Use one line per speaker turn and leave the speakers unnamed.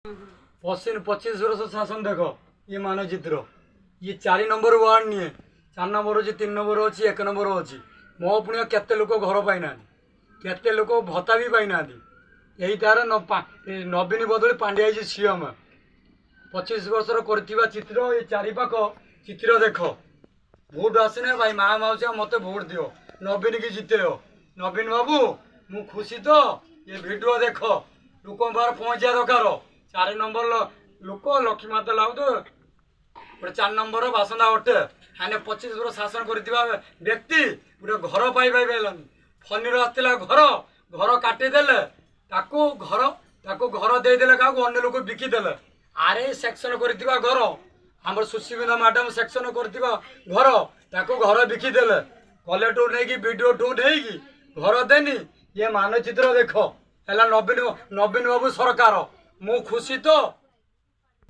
25 वर्ष शासन देख ये मानचित्र ये 4 नंबर वार्ड निए 4 नंबर अच्छी 3 नंबर अच्छी 1 नंबर अच्छी मो पुणी केते लोक घर पाईना केते लोक भत्ता भी पाईना यही तार नवीन बदली पांड्या सीएम 25 वर्षर कर चित्र ये चारिपाख चित्र देख भोट आसने भाई माँ मौसा मत भोट दियो नवीन की जिते नवीन बाबू मु खुशी तो ये भिडियो देख लोक पार पहुँचा दरकार 4 नंबर लोक लक्ष्मी माता लाउ तो गोटे 4 नंबर बासंदा अटे हाँ 25 वर्ष शासन कर व्यक्ति गोटे घर पाइबानी फनी आसला घर घर काटिदेले घर देदेले क्या अन्य लोक बिकिदेले आरे सेक्शन कर घर आम सुशीबिंदा मैडम सेक्शन कर घर ताको घर बिकिदेले कलेक्टर नहीं वीडियो ठू नहीं घर देनी ये मानचित्र देख है नवीन बाबू सरकार मु खुशी तो